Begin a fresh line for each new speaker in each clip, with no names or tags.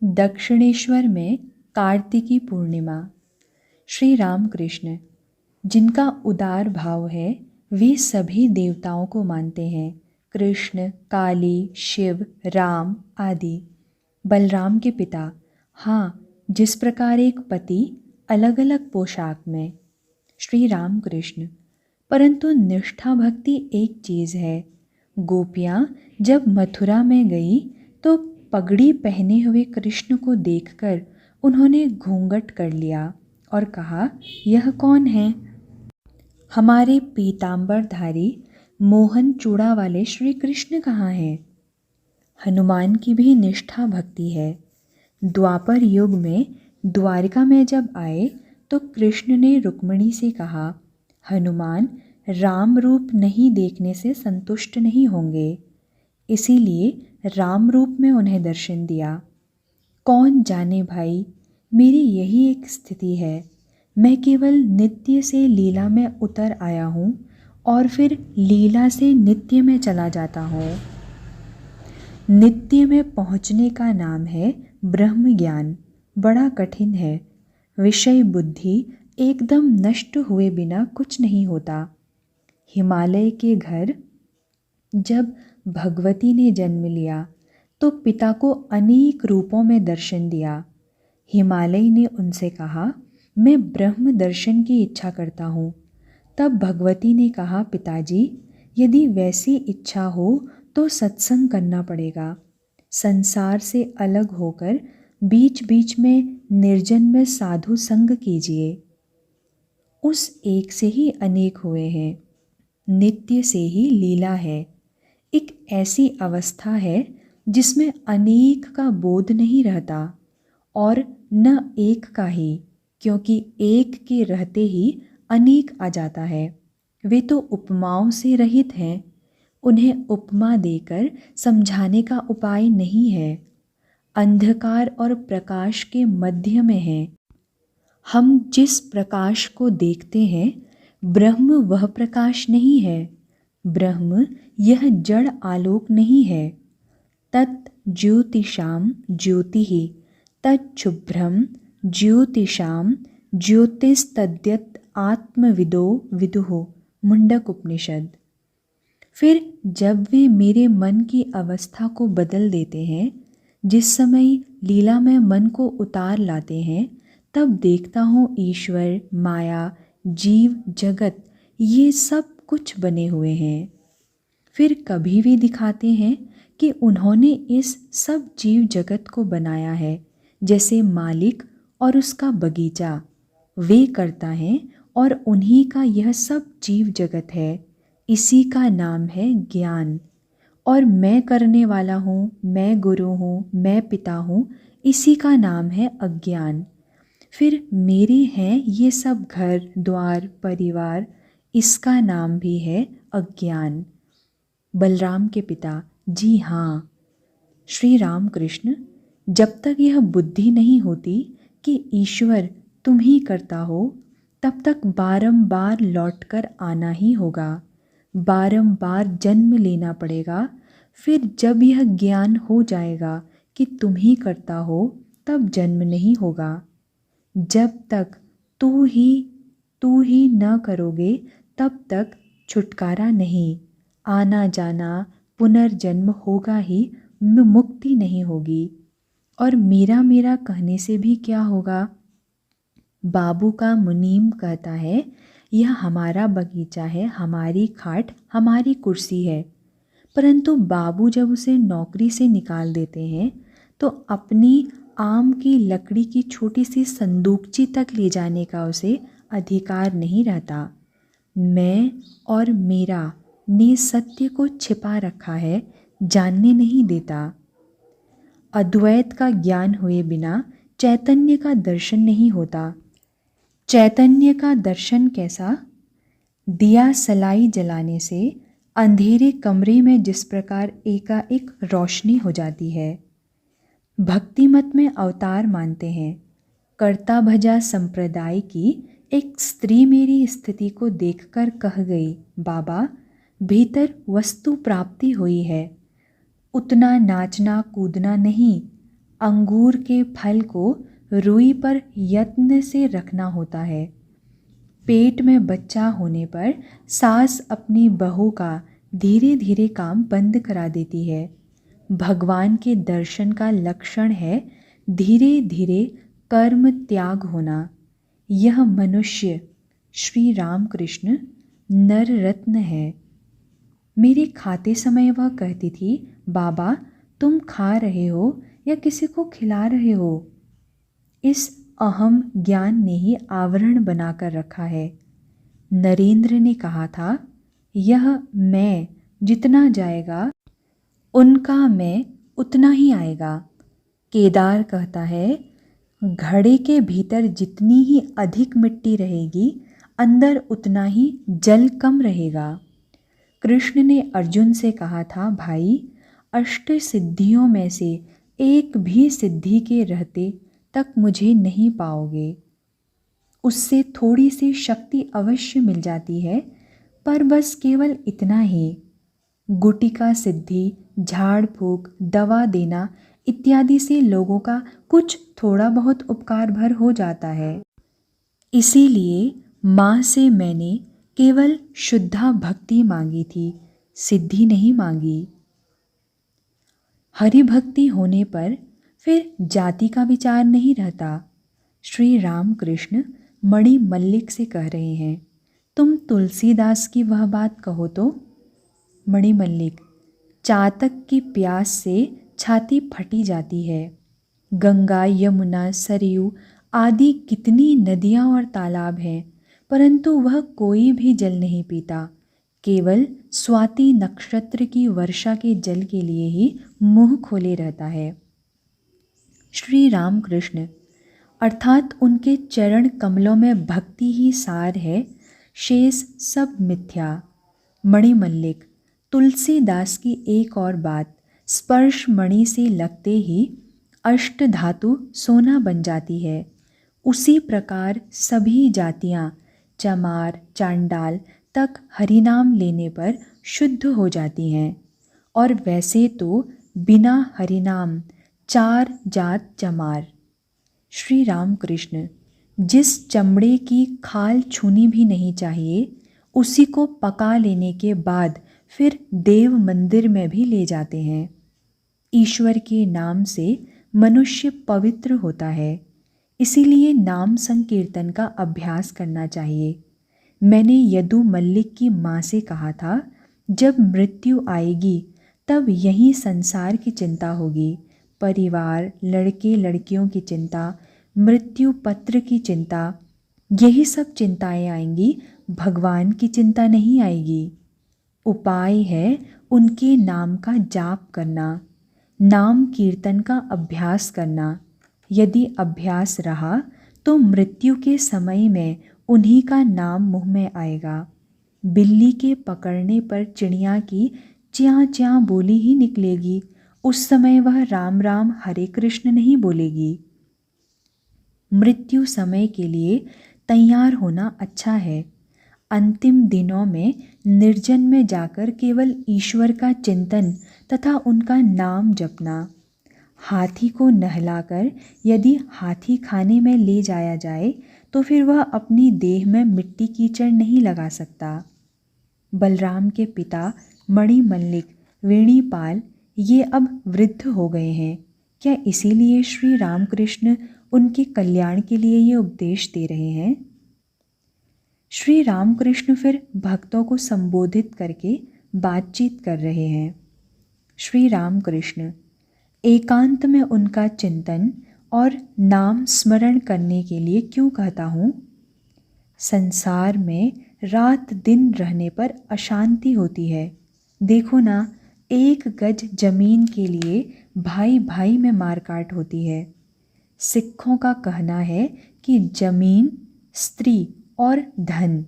दक्षिणेश्वर में कार्तिकी पूर्णिमा। श्री राम कृष्ण, जिनका उदार भाव है, वे सभी देवताओं को मानते हैं। कृष्ण, काली, शिव, राम आदि। बलराम के पिता, हाँ, जिस प्रकार एक पति अलग अलग पोशाक में। श्री राम कृष्ण, परंतु निष्ठा भक्ति एक चीज़ है। गोपियाँ जब मथुरा में गई तो पगड़ी पहने हुए कृष्ण को देखकर उन्होंने घूंघट कर लिया और कहा, यह कौन है? हमारे पीतांबरधारी मोहन चूड़ा वाले श्री कृष्ण कहाँ हैं? हनुमान की भी निष्ठा भक्ति है। द्वापर युग में द्वारिका में जब आए तो कृष्ण ने रुक्मिणी से कहा, हनुमान राम रूप नहीं देखने से संतुष्ट नहीं होंगे, इसीलिए राम रूप में उन्हें दर्शन दिया। कौन जाने भाई, मेरी यही एक स्थिति है। मैं केवल नित्य से लीला में उतर आया हूँ और फिर लीला से नित्य में चला जाता हूँ। नित्य में पहुँचने का नाम है ब्रह्म ज्ञान। बड़ा कठिन है। विषय बुद्धि एकदम नष्ट हुए बिना कुछ नहीं होता। हिमालय के घर जब भगवती ने जन्म लिया तो पिता को अनेक रूपों में दर्शन दिया। हिमालय ने उनसे कहा, मैं ब्रह्म दर्शन की इच्छा करता हूँ। तब भगवती ने कहा, पिताजी, यदि वैसी इच्छा हो तो सत्संग करना पड़ेगा। संसार से अलग होकर बीच बीच में निर्जन में साधु संग कीजिए। उस एक से ही अनेक हुए हैं। नित्य से ही लीला है। एक ऐसी अवस्था है जिसमें अनेक का बोध नहीं रहता और न एक का ही, क्योंकि एक के रहते ही अनेक आ जाता है। वे तो उपमाओं से रहित हैं। उन्हें उपमा देकर समझाने का उपाय नहीं है। अंधकार और प्रकाश के मध्य में है। हम जिस प्रकाश को देखते हैं, ब्रह्म वह प्रकाश नहीं है। ब्रह्म यह जड़ आलोक नहीं है। तत् ज्योतिषाम ज्योतिः तच्छुभ्रम ज्योतिषाम ज्योतिस्तद्यत् आत्मविदो विदुः। मुंडक उपनिषद। फिर जब वे मेरे मन की अवस्था को बदल देते हैं, जिस समय लीला में मन को उतार लाते हैं, तब देखता हूँ ईश्वर, माया, जीव, जगत ये सब कुछ बने हुए हैं। फिर कभी भी दिखाते हैं कि उन्होंने इस सब जीव जगत को बनाया है, जैसे मालिक और उसका बगीचा। वे करता है और उन्हीं का यह सब जीव जगत है। इसी का नाम है ज्ञान। और मैं करने वाला हूँ, मैं गुरु हूँ, मैं पिता हूँ, इसी का नाम है अज्ञान। फिर मेरे हैं ये सब घर द्वार परिवार, इसका नाम भी है अज्ञान। बलराम के पिता, जी हाँ। श्री राम कृष्ण, जब तक यह बुद्धि नहीं होती कि ईश्वर तुम ही करता हो, तब तक बारंबार लौटकर आना ही होगा। बारंबार जन्म लेना पड़ेगा। फिर जब यह ज्ञान हो जाएगा कि तुम ही करता हो, तब जन्म नहीं होगा। जब तक तू ही न करोगे, तब तक छुटकारा नहीं। आना जाना पुनर्जन्म होगा ही, मुक्ति नहीं होगी। और मेरा मेरा कहने से भी क्या होगा? बाबू का मुनीम कहता है, यह हमारा बगीचा है, हमारी खाट, हमारी कुर्सी है। परंतु बाबू जब उसे नौकरी से निकाल देते हैं तो अपनी आम की लकड़ी की छोटी सी संदूकची तक ले जाने का उसे अधिकार नहीं रहता। मैं और मेरा ने सत्य को छिपा रखा है, जानने नहीं देता। अद्वैत का ज्ञान हुए बिना चैतन्य का दर्शन नहीं होता। चैतन्य का दर्शन कैसा? दिया सलाई जलाने से अंधेरे कमरे में जिस प्रकार एकाएक रोशनी हो जाती है। भक्ति मत में अवतार मानते हैं। कर्ता भजा संप्रदाय की एक स्त्री मेरी स्थिति को देखकर कह गई, बाबा, भीतर वस्तु प्राप्ति हुई है, उतना नाचना कूदना नहीं, अंगूर के फल को रुई पर यत्न से रखना होता है। पेट में बच्चा होने पर सास अपनी बहू का धीरे धीरे काम बंद करा देती है। भगवान के दर्शन का लक्षण है धीरे धीरे कर्म त्याग होना। यह मनुष्य श्री रामकृष्ण नर रत्न है। मेरे खाते समय वह कहती थी, बाबा तुम खा रहे हो या किसी को खिला रहे हो? इस अहम ज्ञान ने ही आवरण बनाकर रखा है। नरेंद्र ने कहा था, यह मैं जितना जाएगा उनका मैं उतना ही आएगा। केदार कहता है, घड़े के भीतर जितनी ही अधिक मिट्टी रहेगी अंदर उतना ही जल कम रहेगा। कृष्ण ने अर्जुन से कहा था, भाई अष्ट सिद्धियों में से एक भी सिद्धि के रहते तक मुझे नहीं पाओगे। उससे थोड़ी सी शक्ति अवश्य मिल जाती है, पर बस केवल इतना ही। गुटिका सिद्धि, झाड़ फूक, दवा देना इत्यादि से लोगों का कुछ थोड़ा बहुत उपकार भर हो जाता है। इसीलिए माँ से मैंने केवल शुद्धा भक्ति मांगी थी, सिद्धि नहीं मांगी। हरि भक्ति होने पर फिर जाति का विचार नहीं रहता। श्री रामकृष्ण मणि मल्लिक से कह रहे हैं, तुम तुलसीदास की वह बात कहो तो। मणि मल्लिक, चातक की प्यास से छाती फटी जाती है। गंगा, यमुना, सरयू आदि कितनी नदियाँ और तालाब हैं, परंतु वह कोई भी जल नहीं पीता। केवल स्वाति नक्षत्र की वर्षा के जल के लिए ही मुंह खोले रहता है। श्री रामकृष्ण अर्थात उनके चरण कमलों में भक्ति ही सार है, शेष सब मिथ्या। मणिमल्लिक, तुलसीदास की एक और बात, स्पर्श मणि से लगते ही अष्ट धातु सोना बन जाती है। उसी प्रकार सभी जातियाँ चमार चांडाल तक हरिनाम लेने पर शुद्ध हो जाती हैं। और वैसे तो बिना हरिनाम चार जात चमार। श्री रामकृष्ण, जिस चमड़े की खाल छूनी भी नहीं चाहिए उसी को पका लेने के बाद फिर देव मंदिर में भी ले जाते हैं। ईश्वर के नाम से मनुष्य पवित्र होता है, इसीलिए नाम संकीर्तन का अभ्यास करना चाहिए। मैंने यदु मल्लिक की माँ से कहा था, जब मृत्यु आएगी तब यही संसार की चिंता होगी, परिवार, लड़के लड़कियों की चिंता, मृत्यु पत्र की चिंता, यही सब चिंताएं आएंगी, भगवान की चिंता नहीं आएगी। उपाय है उनके नाम का जाप करना, नाम कीर्तन का अभ्यास करना। यदि अभ्यास रहा तो मृत्यु के समय में उन्हीं का नाम मुँह में आएगा। बिल्ली के पकड़ने पर चिड़िया की च्याँ च्याँ बोली ही निकलेगी, उस समय वह राम राम हरे कृष्ण नहीं बोलेगी। मृत्यु समय के लिए तैयार होना अच्छा है। अंतिम दिनों में निर्जन में जाकर केवल ईश्वर का चिंतन तथा उनका नाम जपना। हाथी को नहलाकर यदि हाथी खाने में ले जाया जाए तो फिर वह अपनी देह में मिट्टी कीचड़ नहीं लगा सकता। बलराम के पिता मणिमल्लिक वेणीपाल ये अब वृद्ध हो गए हैं। क्या इसीलिए श्री रामकृष्ण उनके कल्याण के लिए ये उपदेश दे रहे हैं? श्री रामकृष्ण फिर भक्तों को संबोधित करके बातचीत कर रहे हैं। श्री रामकृष्ण, एकांत में उनका चिंतन और नाम स्मरण करने के लिए क्यों कहता हूँ? संसार में रात दिन रहने पर अशांति होती है। देखो ना, 1 गज जमीन के लिए भाई भाई में मारकाट होती है। सिखों का कहना है कि जमीन, स्त्री और धन,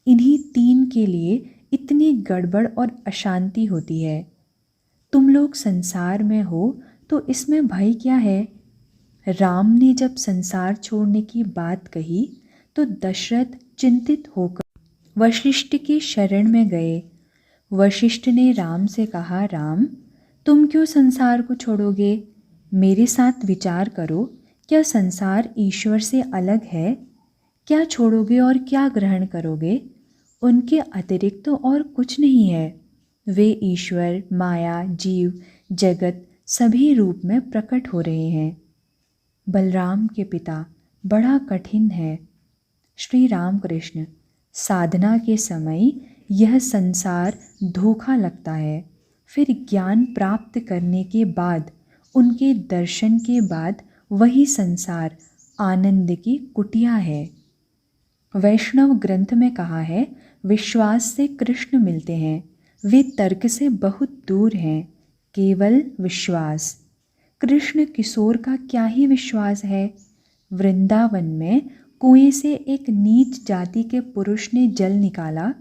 इन्हीं 3 के लिए इतनी गड़बड़ और अशांति होती है। तुम लोग संसार में हो तो इसमें भय क्या है? राम ने जब संसार छोड़ने की बात कही तो दशरथ चिंतित होकर वशिष्ठ की शरण में गए। वशिष्ठ ने राम से कहा, राम तुम क्यों संसार को छोड़ोगे? मेरे साथ विचार करो, क्या संसार ईश्वर से अलग है? क्या छोड़ोगे और क्या ग्रहण करोगे? उनके अतिरिक्त तो और कुछ नहीं है। वे ईश्वर, माया, जीव, जगत सभी रूप में प्रकट हो रहे हैं। बलराम के पिता, बड़ा कठिन है। श्री राम कृष्ण, साधना के समय यह संसार धोखा लगता है, फिर ज्ञान प्राप्त करने के बाद, उनके दर्शन के बाद वही संसार आनंद की कुटिया है। वैष्णव ग्रंथ में कहा है, विश्वास से कृष्ण मिलते हैं, वे तर्क से बहुत दूर हैं, केवल विश्वास। कृष्ण किशोर का क्या ही विश्वास है। वृंदावन में कुएं से एक नीच जाति के पुरुष ने जल निकाला।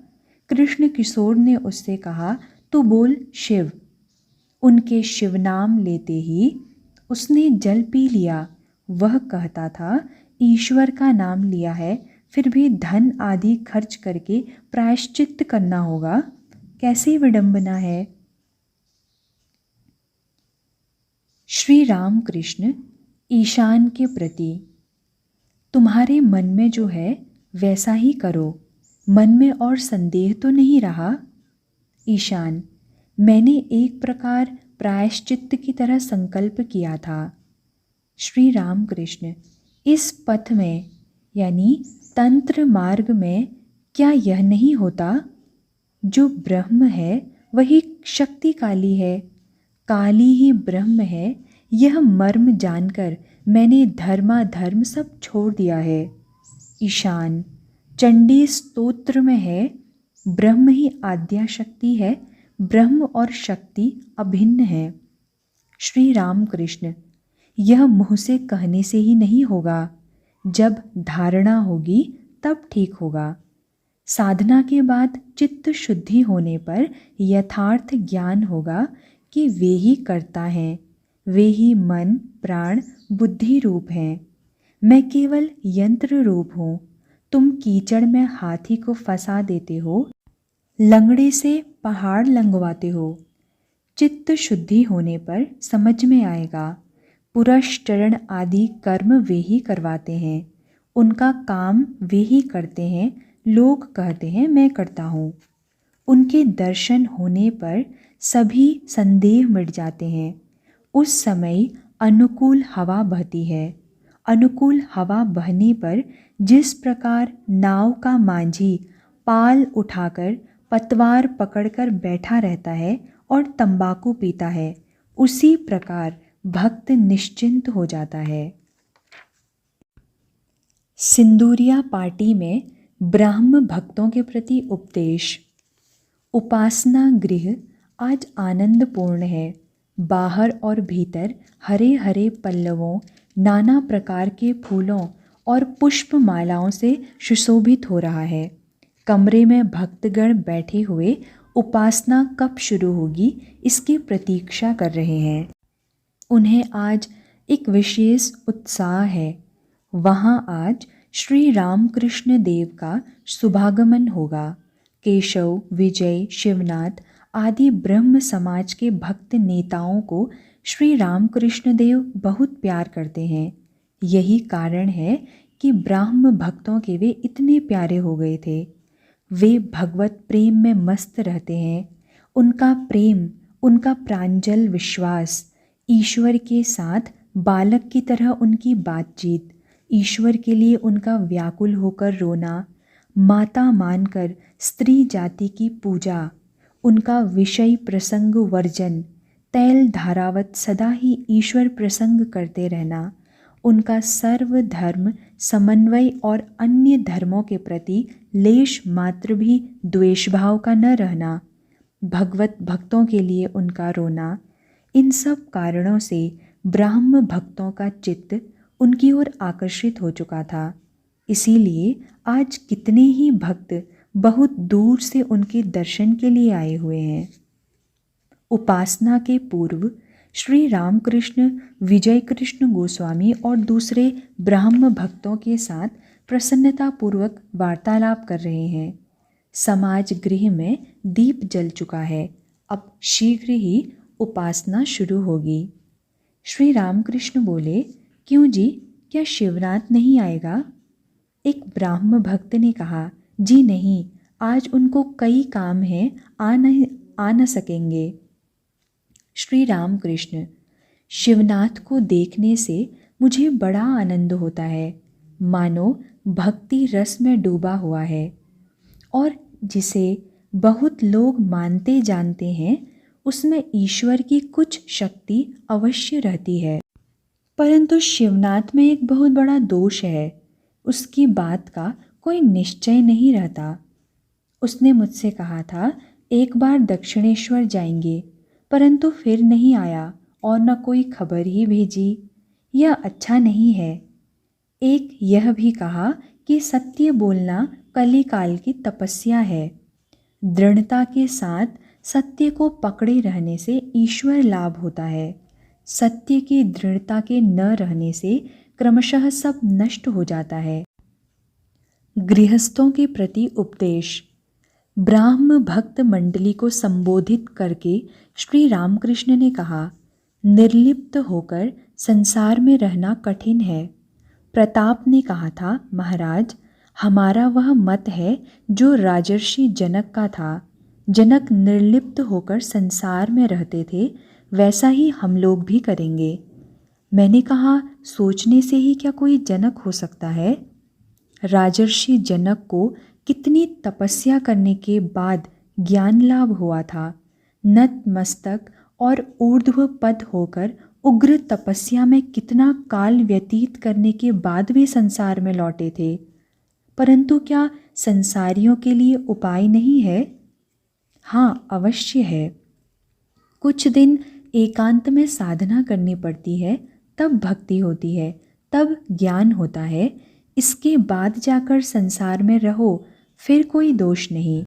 कृष्ण किशोर ने उससे कहा, तू बोल शिव। उनके शिव नाम लेते ही उसने जल पी लिया। वह कहता था, ईश्वर का नाम लिया है, फिर भी धन आदि खर्च करके प्रायश्चित्त करना होगा। कैसी विडंबना है। श्री राम कृष्ण ईशान के प्रति, तुम्हारे मन में जो है वैसा ही करो, मन में और संदेह तो नहीं रहा। ईशान, मैंने एक प्रकार प्रायश्चित्त की तरह संकल्प किया था। श्री राम कृष्ण, इस पथ में यानी तंत्र मार्ग में क्या यह नहीं होता? जो ब्रह्म है वही शक्ति काली है, काली ही ब्रह्म है। यह मर्म जानकर मैंने धर्माधर्म सब छोड़ दिया है। ईशान, चंडी स्तोत्र में है, ब्रह्म ही आद्या शक्ति है, ब्रह्म और शक्ति अभिन्न है। श्री राम कृष्ण, यह मुँह से कहने से ही नहीं होगा, जब धारणा होगी तब ठीक होगा। साधना के बाद चित्त शुद्धि होने पर यथार्थ ज्ञान होगा कि वे ही करता हैं, वे ही मन, प्राण, बुद्धि रूप हैं। मैं केवल यंत्र रूप हूँ। तुम कीचड़ में हाथी को फंसा देते हो, लंगड़े से पहाड़ लंघवाते हो। चित्त शुद्धि होने पर समझ में आएगा, पुरश्चरण आदि कर्म वे ही करवाते हैं, उनका काम वे ही करते हैं। लोग कहते हैं मैं करता हूँ। उनके दर्शन होने पर सभी संदेह मिट जाते हैं। उस समय अनुकूल हवा बहती है। अनुकूल हवा बहने पर जिस प्रकार नाव का मांझी पाल उठाकर पतवार पकड़कर बैठा रहता है और तंबाकू पीता है, उसी प्रकार भक्त निश्चिंत हो जाता है। सिंदूरिया पार्टी में ब्राह्म भक्तों के प्रति उपदेश। उपासना गृह आज आनंदपूर्ण है। बाहर और भीतर हरे हरे पल्लवों, नाना प्रकार के फूलों और पुष्प मालाओं से सुशोभित हो रहा है। कमरे में भक्तगण बैठे हुए उपासना कब शुरू होगी इसकी प्रतीक्षा कर रहे हैं। उन्हें आज एक विशेष उत्साह है। वहाँ आज श्री रामकृष्ण देव का शुभागमन होगा। केशव, विजय, शिवनाथ आदि ब्रह्म समाज के भक्त नेताओं को श्री रामकृष्ण देव बहुत प्यार करते हैं। यही कारण है कि ब्राह्म भक्तों के वे इतने प्यारे हो गए थे। वे भगवत प्रेम में मस्त रहते हैं। उनका प्रेम, उनका प्रांजल विश्वास, ईश्वर के साथ बालक की तरह उनकी बातचीत, ईश्वर के लिए उनका व्याकुल होकर रोना, माता मानकर स्त्री जाति की पूजा, उनका विषय प्रसंग वर्जन, तैल धारावत सदा ही ईश्वर प्रसंग करते रहना, उनका सर्वधर्म समन्वय और अन्य धर्मों के प्रति लेश मात्र भी द्वेषभाव का न रहना, भगवत भक्तों के लिए उनका रोना, इन सब कारणों से ब्राह्म भक्तों का चित्त उनकी ओर आकर्षित हो चुका था। इसीलिए आज कितने ही भक्त बहुत दूर से उनके दर्शन के लिए आए हुए हैं। उपासना के पूर्व श्री रामकृष्ण, विजय कृष्ण गोस्वामी और दूसरे ब्राह्म भक्तों के साथ प्रसन्नतापूर्वक वार्तालाप कर रहे हैं। समाज गृह में दीप जल चुका है। अब शीघ्र ही उपासना शुरू होगी। श्री रामकृष्ण बोले, क्यों जी, क्या शिवनाथ नहीं आएगा? एक ब्राह्म भक्त ने कहा, जी नहीं, आज उनको कई काम हैं, आ न सकेंगे। श्री रामकृष्ण, शिवनाथ को देखने से मुझे बड़ा आनंद होता है, मानो भक्ति रस में डूबा हुआ है, और जिसे बहुत लोग मानते जानते हैं उसमें ईश्वर की कुछ शक्ति अवश्य रहती है। परंतु शिवनाथ में एक बहुत बड़ा दोष है, उसकी बात का कोई निश्चय नहीं रहता। उसने मुझसे कहा था एक बार दक्षिणेश्वर जाएंगे, परंतु फिर नहीं आया और न कोई खबर ही भेजी। यह अच्छा नहीं है। एक यह भी कहा कि सत्य बोलना कलिकाल की तपस्या है। दृढ़ता के साथ सत्य को पकड़े रहने से ईश्वर लाभ होता है। सत्य की दृढ़ता के न रहने से क्रमशः सब नष्ट हो जाता है। गृहस्थों के प्रति उपदेश। ब्राह्म भक्त मंडली को संबोधित करके श्री रामकृष्ण ने कहा, निर्लिप्त होकर संसार में रहना कठिन है। प्रताप ने कहा था, महाराज, हमारा वह मत है जो राजर्षि जनक का था। जनक निर्लिप्त होकर संसार में रहते थे, वैसा ही हम लोग भी करेंगे। मैंने कहा, सोचने से ही क्या कोई जनक हो सकता है? राजर्षि जनक को कितनी तपस्या करने के बाद ज्ञान लाभ हुआ था। नतमस्तक और ऊर्ध्व पद होकर उग्र तपस्या में कितना काल व्यतीत करने के बाद भी संसार में लौटे थे। परंतु क्या संसारियों के लिए उपाय नहीं है? हाँ, अवश्य है। कुछ दिन एकांत में साधना करनी पड़ती है, तब भक्ति होती है, तब ज्ञान होता है। इसके बाद जाकर संसार में रहो, फिर कोई दोष नहीं।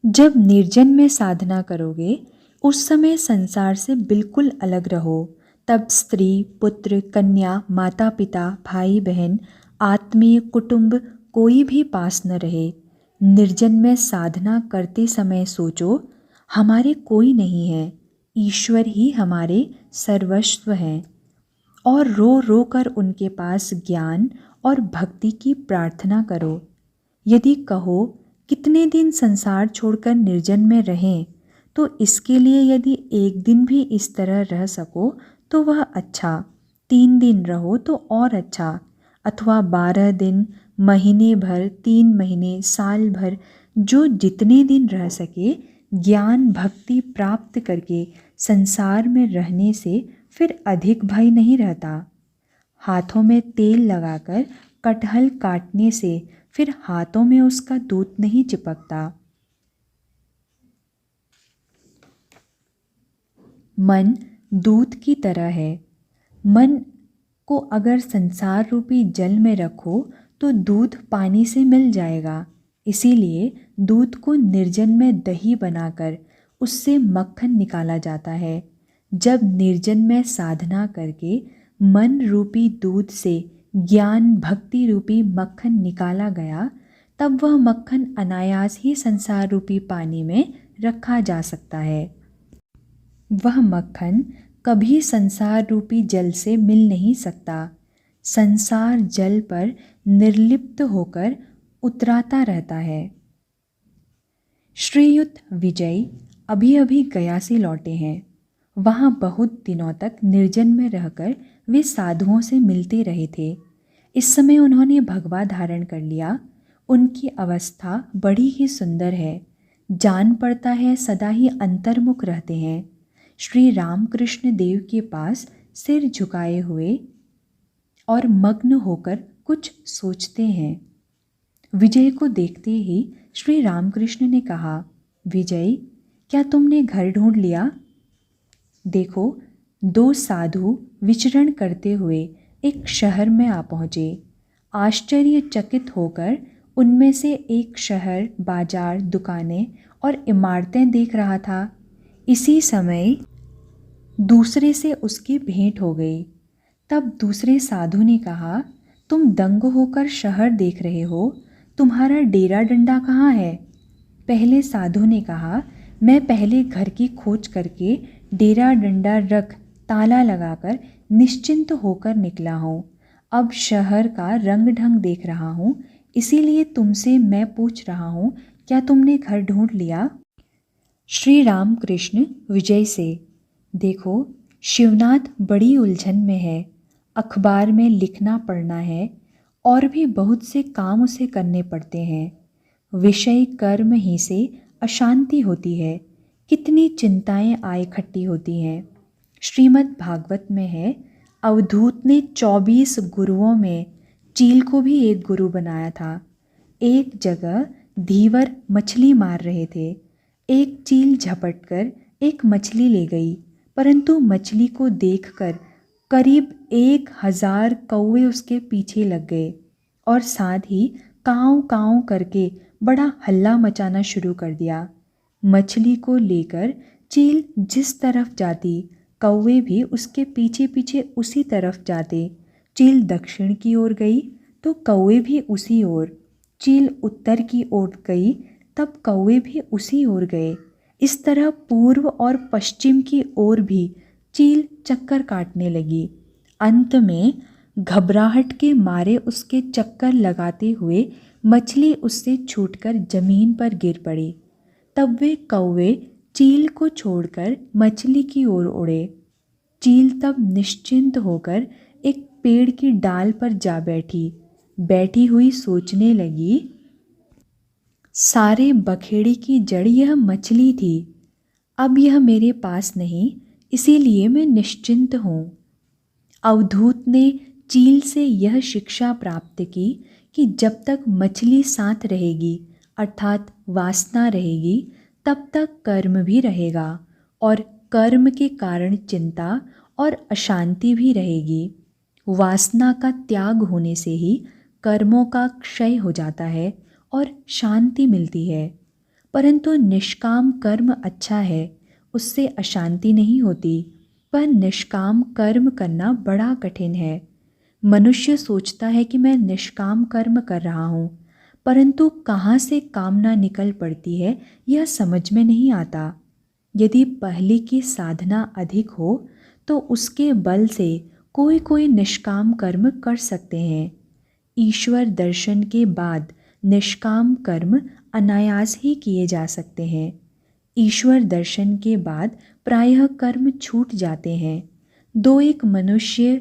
जब निर्जन में साधना करोगे, उस समय संसार से बिल्कुल अलग रहो। तब स्त्री, पुत्र, कन्या, माता पिता, भाई बहन, आत्मीय, कुटुंब कोई भी पास न रहे। निर्जन में साधना करते समय सोचो, हमारे कोई नहीं है, ईश्वर ही हमारे सर्वस्व हैं, और रो रो कर उनके पास ज्ञान और भक्ति की प्रार्थना करो। यदि कहो कितने दिन संसार छोड़कर निर्जन में रहें, तो इसके लिए यदि एक दिन भी इस तरह रह सको तो वह अच्छा, 3 दिन रहो तो और अच्छा, अथवा 12 दिन, महीने भर, 3 महीने, साल भर, जो जितने दिन रह सके, ज्ञान भक्ति प्राप्त करके संसार में रहने से फिर अधिक भय नहीं रहता। हाथों में तेल लगाकर कटहल काटने से फिर हाथों में उसका दूध नहीं चिपकता। मन दूध की तरह है। मन को अगर संसार रूपी जल में रखो तो दूध पानी से मिल जाएगा। इसीलिए दूध को निर्जन में दही बनाकर उससे मक्खन निकाला जाता है। जब निर्जन में साधना करके मन रूपी दूध से ज्ञान भक्ति रूपी मक्खन निकाला गया, तब वह मक्खन अनायास ही संसार रूपी पानी में रखा जा सकता है। वह मक्खन कभी संसार रूपी जल से मिल नहीं सकता। संसार जल पर निर्लिप्त होकर उतराता रहता है। श्रीयुत विजय अभी अभी गया से लौटे हैं। वहाँ बहुत दिनों तक निर्जन में रहकर वे साधुओं से मिलते रहे थे। इस समय उन्होंने भगवा धारण कर लिया। उनकी अवस्था बड़ी ही सुंदर है। जान पड़ता है सदा ही अंतर्मुख रहते हैं। श्री रामकृष्ण देव के पास सिर झुकाए हुए और मग्न होकर कुछ सोचते हैं। विजय को देखते ही श्री रामकृष्ण ने कहा, विजय, क्या तुमने घर ढूंढ लिया? देखो, 2 साधु विचरण करते हुए एक शहर में आ पहुँचे। आश्चर्यचकित होकर उनमें से एक शहर, बाजार, दुकानें और इमारतें देख रहा था। इसी समय दूसरे से उसकी भेंट हो गई। तब दूसरे साधु ने कहा, तुम दंग होकर शहर देख रहे हो, तुम्हारा डेरा डंडा कहाँ है? पहले साधु ने कहा, मैं पहले घर की खोज करके डेरा डंडा रख ताला लगाकर निश्चिंत होकर निकला हूँ। अब शहर का रंग ढंग देख रहा हूँ, इसीलिए तुमसे मैं पूछ रहा हूँ, क्या तुमने घर ढूंढ लिया? श्री राम कृष्ण विजय से। देखो, शिवनाथ बड़ी उलझन में है। अखबार में लिखना पढ़ना है और भी बहुत से काम उसे करने पड़ते हैं। विषय कर्म ही से अशांति होती है। कितनी चिंताएं आ इकट्ठी होती हैं। श्रीमद् भागवत में है, अवधूत ने 24 गुरुओं में चील को भी एक गुरु बनाया था। एक जगह धीवर मछली मार रहे थे। एक चील झपटकर एक मछली ले गई, परंतु मछली को देखकर करीब 1000 कौवे उसके पीछे लग गए और साथ ही काँव काँव करके बड़ा हल्ला मचाना शुरू कर दिया। मछली को लेकर चील जिस तरफ जाती, कौवे भी उसके पीछे पीछे उसी तरफ जाते। चील दक्षिण की ओर गई तो कौवे भी उसी ओर। चील उत्तर की ओर गई तब कौवे भी उसी ओर गए। इस तरह पूर्व और पश्चिम की ओर भी चील चक्कर काटने लगी। अंत में घबराहट के मारे उसके चक्कर लगाते हुए मछली उससे छूटकर जमीन पर गिर पड़ी। तब वे कौवे चील को छोड़कर मछली की ओर उड़े। चील तब निश्चिंत होकर एक पेड़ की डाल पर जा बैठी। बैठी हुई सोचने लगी, सारे बखेड़े की जड़ यह मछली थी। अब यह मेरे पास नहीं, इसीलिए मैं निश्चिंत हूँ। अवधूत ने चील से यह शिक्षा प्राप्त की कि जब तक मछली साथ रहेगी, अर्थात वासना रहेगी, तब तक कर्म भी रहेगा और कर्म के कारण चिंता और अशांति भी रहेगी। वासना का त्याग होने से ही कर्मों का क्षय हो जाता है और शांति मिलती है। परंतु निष्काम कर्म अच्छा है, उससे अशांति नहीं होती, पर निष्काम कर्म करना बड़ा कठिन है। मनुष्य सोचता है कि मैं निष्काम कर्म कर रहा हूँ, परंतु कहाँ से कामना निकल पड़ती है यह समझ में नहीं आता। यदि पहले की साधना अधिक हो तो उसके बल से कोई कोई निष्काम कर्म कर सकते हैं। ईश्वर दर्शन के बाद निष्काम कर्म अनायास ही किए जा सकते हैं। ईश्वर दर्शन के बाद प्रायः कर्म छूट जाते हैं। दो एक मनुष्य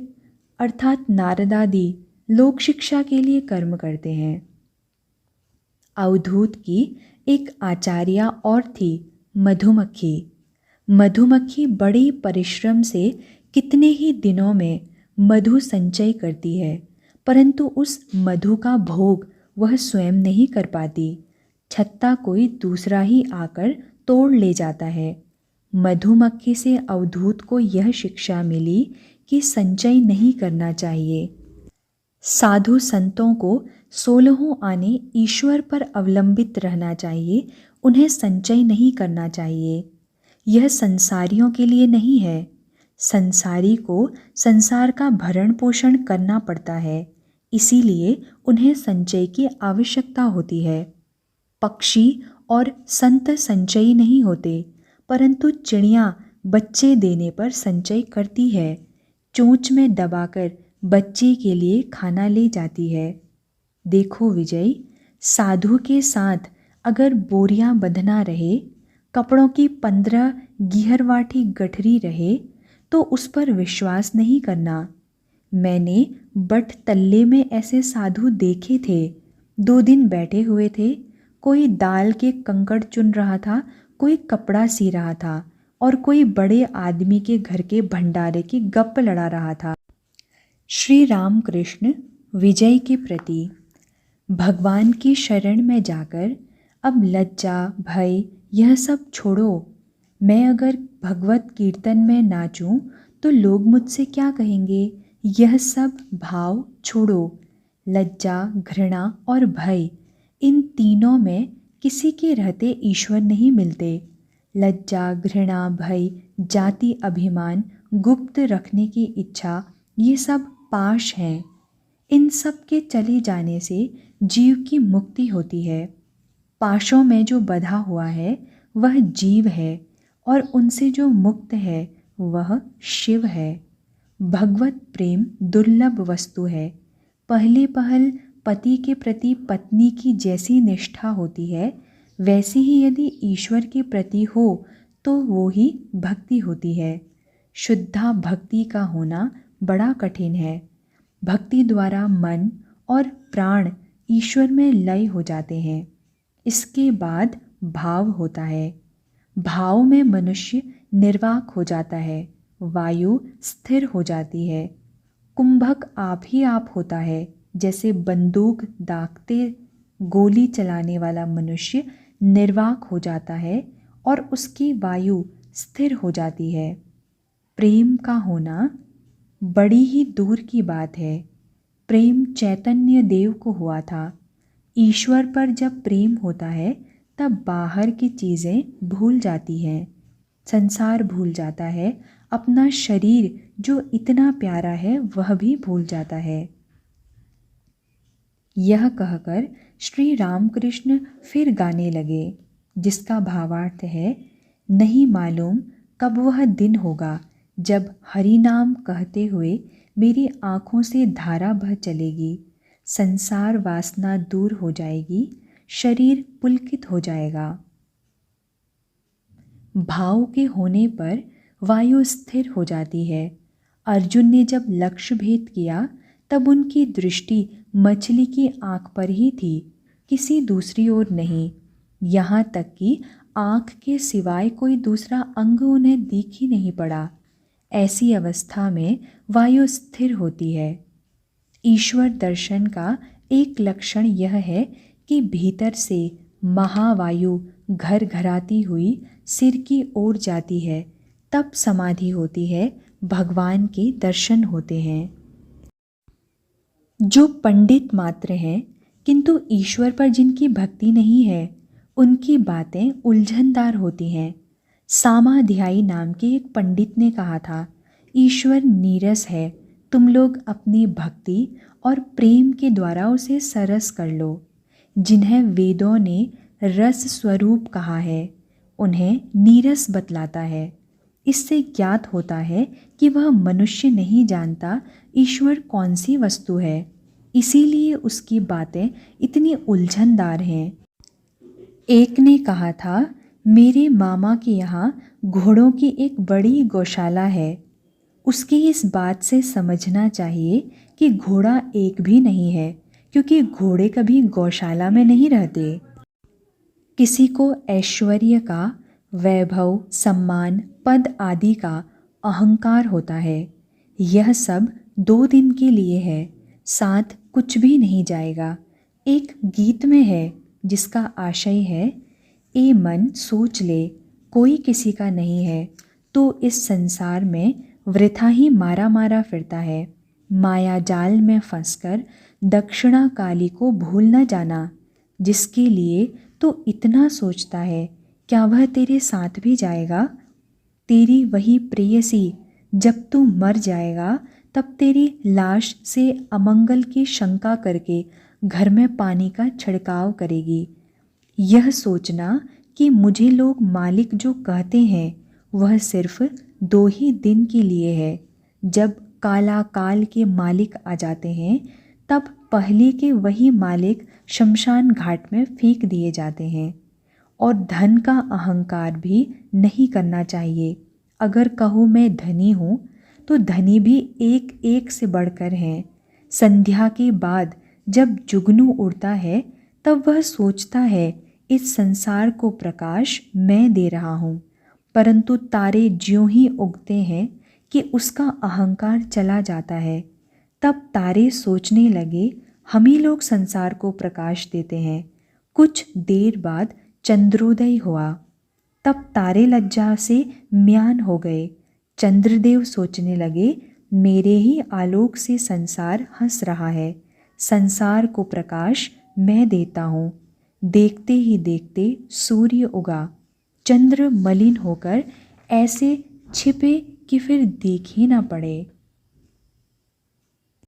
अर्थात नारदादि लोक शिक्षा के लिए कर्म करते हैं। अवधूत की एक आचार्या और थी, मधुमक्खी। मधुमक्खी बड़ी परिश्रम से कितने ही दिनों में मधु संचय करती है, परंतु उस मधु का भोग वह स्वयं नहीं कर पाती। छत्ता कोई दूसरा ही आकर तोड़ ले जाता है। मधुमक्खी से अवधूत को यह शिक्षा मिली कि संचय नहीं करना चाहिए। साधु संतों को 16 आने ईश्वर पर अवलंबित रहना चाहिए, उन्हें संचय नहीं करना चाहिए। यह संसारियों के लिए नहीं है। संसारी को संसार का भरण पोषण करना पड़ता है, इसीलिए उन्हें संचय की आवश्यकता होती है। पक्षी और संत संचयी नहीं होते, परंतु चिड़िया बच्चे देने पर संचय करती है। चोंच में दबाकर बच्चे के लिए खाना ले जाती है। देखो विजय, साधु के साथ अगर बोरियां बंधना रहे, कपड़ों की 15 गिहरवाठी गठरी रहे, तो उस पर विश्वास नहीं करना। मैंने बट तल्ले में ऐसे साधु देखे थे। 2 दिन बैठे हुए थे, कोई दाल के कंकड़ चुन रहा था, कोई कपड़ा सी रहा था और कोई बड़े आदमी के घर के भंडारे की गप्प लड़ा रहा था। श्री राम कृष्ण विजय के प्रति। भगवान की शरण में जाकर अब लज्जा भय यह सब छोड़ो। मैं अगर भगवत कीर्तन में नाचूं तो लोग मुझसे क्या कहेंगे, यह सब भाव छोड़ो। लज्जा, घृणा और भय, इन तीनों में किसी के रहते ईश्वर नहीं मिलते। लज्जा, घृणा, भय, जाति अभिमान, गुप्त रखने की इच्छा, ये सब पाश हैं। इन सब के चले जाने से जीव की मुक्ति होती है। पाशों में जो बंधा हुआ है वह जीव है और उनसे जो मुक्त है वह शिव है। भगवत प्रेम दुर्लभ वस्तु है। पहले पहल पति के प्रति पत्नी की जैसी निष्ठा होती है, वैसी ही यदि ईश्वर के प्रति हो तो वो ही भक्ति होती है। शुद्धा भक्ति का होना बड़ा कठिन है। भक्ति द्वारा मन और प्राण ईश्वर में लय हो जाते हैं। इसके बाद भाव होता है। भाव में मनुष्य निर्वाक हो जाता है, वायु स्थिर हो जाती है। कुंभक आप ही आप होता है। जैसे बंदूक दागते गोली चलाने वाला मनुष्य निर्वाक हो जाता है और उसकी वायु स्थिर हो जाती है। प्रेम का होना बड़ी ही दूर की बात है। प्रेम चैतन्य देव को हुआ था। ईश्वर पर जब प्रेम होता है तब बाहर की चीज़ें भूल जाती हैं। संसार भूल जाता है। अपना शरीर जो इतना प्यारा है वह भी भूल जाता है। यह कहकर श्री रामकृष्ण फिर गाने लगे, जिसका भावार्थ है, नहीं मालूम कब वह दिन होगा जब हरि नाम कहते हुए मेरी आँखों से धारा बह चलेगी, संसार वासना दूर हो जाएगी, शरीर पुलकित हो जाएगा। भाव के होने पर वायु स्थिर हो जाती है। अर्जुन ने जब लक्ष्य भेद किया तब उनकी दृष्टि मछली की आँख पर ही थी, किसी दूसरी ओर नहीं। यहाँ तक कि आँख के सिवाय कोई दूसरा अंग उन्हें दिख ही नहीं पड़ा। ऐसी अवस्था में वायु स्थिर होती है। ईश्वर दर्शन का एक लक्षण यह है कि भीतर से महावायु घर घराती हुई सिर की ओर जाती है, तब समाधि होती है, भगवान के दर्शन होते हैं। जो पंडित मात्र हैं किंतु ईश्वर पर जिनकी भक्ति नहीं है, उनकी बातें उलझनदार होती हैं। सामाध्यायी नाम के एक पंडित ने कहा था, ईश्वर नीरस है, तुम लोग अपनी भक्ति और प्रेम के द्वारा उसे सरस कर लो। जिन्हें वेदों ने रस स्वरूप कहा है, उन्हें नीरस बतलाता है। इससे ज्ञात होता है कि वह मनुष्य नहीं जानता ईश्वर कौन सी वस्तु है, इसीलिए उसकी बातें इतनी उलझनदार हैं। एक ने कहा था, मेरे मामा के यहाँ घोड़ों की एक बड़ी गौशाला है। उसकी इस बात से समझना चाहिए कि घोड़ा एक भी नहीं है, क्योंकि घोड़े कभी गौशाला में नहीं रहते। किसी को ऐश्वर्य का, वैभव, सम्मान, पद आदि का अहंकार होता है। यह सब 2 दिन के लिए है, साथ कुछ भी नहीं जाएगा। एक गीत में है जिसका आशय है, ए मन सोच ले, कोई किसी का नहीं है, तो इस संसार में वृथा ही मारा मारा फिरता है। माया जाल में फंसकर दक्षिणा काली को भूल न जाना। जिसके लिए तो इतना सोचता है, क्या वह तेरे साथ भी जाएगा? तेरी वही प्रेयसी जब तू मर जाएगा तब तेरी लाश से अमंगल की शंका करके घर में पानी का छिड़काव करेगी। यह सोचना कि मुझे लोग मालिक जो कहते हैं वह सिर्फ 2 ही दिन के लिए है। जब काला काल के मालिक आ जाते हैं तब पहले के वही मालिक शमशान घाट में फेंक दिए जाते हैं। और धन का अहंकार भी नहीं करना चाहिए। अगर कहूँ मैं धनी हूँ तो धनी भी एक एक से बढ़कर हैं। संध्या के बाद जब जुगनू उड़ता है तब वह सोचता है, इस संसार को प्रकाश मैं दे रहा हूँ। परंतु तारे ज्यों ही उगते हैं कि उसका अहंकार चला जाता है, तब तारे सोचने लगे, हम ही लोग संसार को प्रकाश देते हैं। कुछ देर बाद चंद्रोदय हुआ, तब तारे लज्जा से म्यान हो गए। चंद्रदेव सोचने लगे, मेरे ही आलोक से संसार हंस रहा है, संसार को प्रकाश मैं देता हूँ। देखते ही देखते सूर्य उगा। चंद्र मलिन होकर ऐसे छिपे कि फिर देख ही ना पड़े।